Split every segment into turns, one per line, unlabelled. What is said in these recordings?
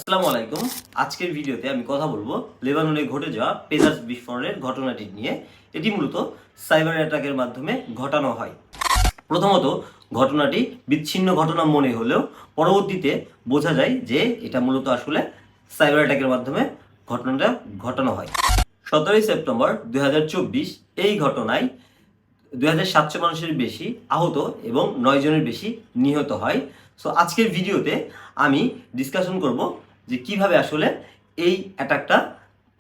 আসসালামু আলাইকুম। আজকের ভিডিওতে আমি কথা বলবো লেবাননে ঘটে যাওয়া পেজার্স বিস্ফোরণের ঘটনাটি নিয়ে। এটি মূলত সাইবার অ্যাটাকের মাধ্যমে ঘটানো হয়। প্রথমত ঘটনাটি বিচ্ছিন্ন ঘটনা মনে হলেও পরবর্তীতে বোঝা যায় যে এটা মূলত আসলে সাইবার অ্যাটাকের মাধ্যমে ঘটনাটা ঘটানো হয়। 17ই সেপ্টেম্বর 2024 এই ঘটনায় 2700 মানুষের বেশি আহত এবং 9 জনের বেশি নিহত হয়। সো আজকের ভিডিওতে আমি ডিসকাশন করব যে কিভাবে আসলে এই অ্যাটাকটা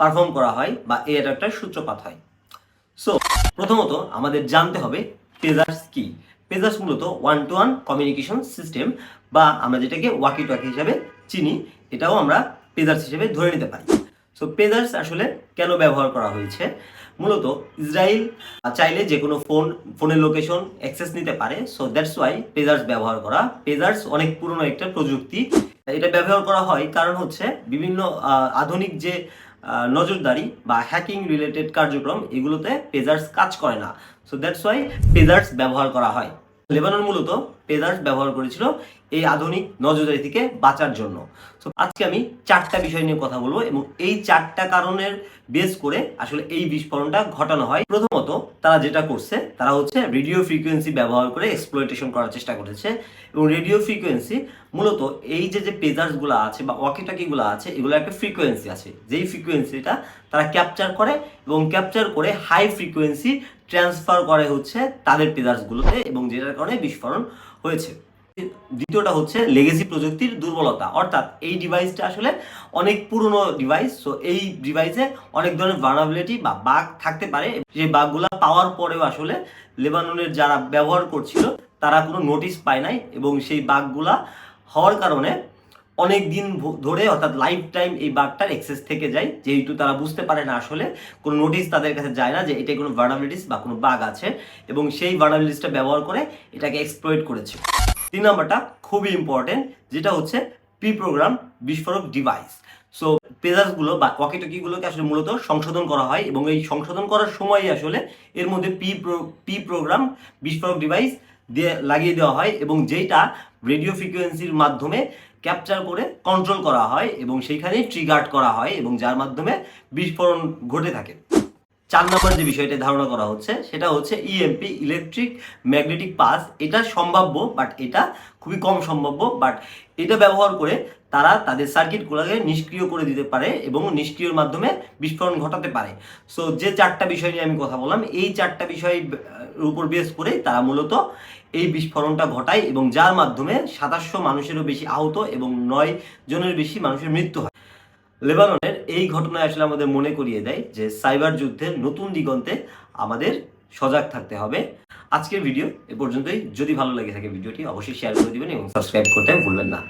পারফর্ম করা হয় বা এই অ্যাটাকটার সূত্রপাত হয়। সো প্রথমত আমাদের জানতে হবে পেজার্স কি। পেজার্স মূলত one two one communication system বা আমরা যেটাকে ওয়াকি টকি হিসাবে চিনি, এটাও আমরা পেজার্স হিসেবে ধরে নিতে পারি। সো পেজার্স আসলে কেন ব্যবহার করা হয়েছে? মূলত ইসরায়েল চাইলে যে কোনো ফোনের লোকেশন অ্যাক্সেস নিতে পারে। সো দ্যাটস ওয়াই পেজার্স ব্যবহার করা। পেজার্স অনেক পুরনো একটা প্রযুক্তি। এটা ব্যবহার করা হয় কারণ হচ্ছে বিভিন্ন আধুনিক যে নজরদারি বা হ্যাকিং রিলেটেড কার্যক্রম এগুলোতে পেজার্স কাজ করে না। সো দ্যাটস ওয়াই পেজার্স ব্যবহার করা হয়। লেবানন মূলত পেজার্স ব্যবহার করেছিল এই আধুনিক নজরদারি থেকে বাঁচার জন্য। সো আজকে আমি 4টা বিষয় নিয়ে কথা বলবো এবং এই 4টা কারণের বেস করে আসলে এই বিস্ফোরণটা ঘটানো হয়। প্রথমত তারা যেটা করছে তারা হচ্ছে রেডিও ফ্রিকোয়েন্সি ব্যবহার করে এক্সপ্লয়টেশন করার চেষ্টা করেছে এবং রেডিও ফ্রিকোয়েন্সি মূলত এই যে পেজার্সগুলো আছে বা ওয়াকিটকিগুলো আছে এগুলো একটা ফ্রিকোয়েন্সি আছে, যেই ফ্রিকোয়েন্সিটা তারা ক্যাপচার করে এবং ক্যাপচার করে হাই ফ্রিকোয়েন্সি ট্রান্সফার করে হচ্ছে তাদের পেজার্সগুলোতে এবং যেটার কারণে বিস্ফোরণ হয়েছে। দ্বিতীয়টা হচ্ছে লেগেসি প্রযুক্তির দুর্বলতা, অর্থাৎ এই ডিভাইসটা আসলে অনেক পুরনো ডিভাইস। সো এই ডিভাইসে অনেক ধরনের ভালনারেবিলিটি বা বাগ থাকতে পারে। যে বাগগুলো পাওয়ার পরেও আসলে লেবাননের যারা ব্যবহার করছিল তারা কোনো নোটিশ পায় নাই এবং সেই বাগগুলা হওয়ার কারণে অনেক দিন ধরে অর্থাৎ লাইফ টাইম এই বাগটার অ্যাক্সেস থেকে যায়, যেহেতু তারা বুঝতে পারে না আসলে কোনো নোটিশ তাদের কাছে যায় না যে এটা কোনো ভালনারেবিলিটিস বা কোনো বাগ আছে এবং সেই ভালনারেবিলিটিসটা ব্যবহার করে এটাকে এক্সপ্লয়েট করেছে। 3 নাম্বারটা খুবই ইম্পর্টেন্ট, যেটা হচ্ছে প্রি প্রোগ্রাম বিস্ফোরক ডিভাইস। সো পেজার্সগুলো বা ওয়াকিটকিগুলোকে আসলে মূলত সংশোধন করা হয় এবং এই সংশোধন করার সময়ই আসলে এর মধ্যে প্রি প্রোগ্রাম বিস্ফোরক ডিভাইস দিয়ে লাগিয়ে দেওয়া হয় এবং যেটা রেডিও ফ্রিকোয়েন্সির মাধ্যমে ক্যাপচার করে কন্ট্রোল করা হয় এবং সেইখানে ট্রিগার্ড করা হয় এবং যার মাধ্যমে বিস্ফোরণ ঘটে থাকে। 4 নম্বর যে বিষয়টা ধারণা করা হচ্ছে সেটা হচ্ছে ইএমপি, ইলেকট্রিক ম্যাগনেটিক পাস। এটা সম্ভাব্য বাট এটা খুবই কম সম্ভাব্য, বাট এটা ব্যবহার করে তারা তাদের সার্কিটগুলোকে নিষ্ক্রিয় করে দিতে পারে এবং নিষ্ক্রিয়র মাধ্যমে বিস্ফোরণ ঘটাতে পারে। সো যে 4টা বিষয় নিয়ে আমি কথা বললাম এই 4টা বিষয় উপর বেস করে তারা মূলত এই বিস্ফোরণটা ঘটায় এবং যার মাধ্যমে 2700 মানুষেরও বেশি আহত এবং 9 জনের বেশি মানুষের মৃত্যু হয়। লেবাননের এই ঘটনায় আসলে আমাদের মনে করিয়ে দেয় যে সাইবার যুদ্ধের নতুন দিগন্তে আমাদের সজাগ থাকতে হবে। আজকের ভিডিও এ পর্যন্তই। যদি ভালো লেগে থাকে ভিডিওটি অবশ্যই শেয়ার করে দিবেন এবং সাবস্ক্রাইব করতে ভুলবেন না।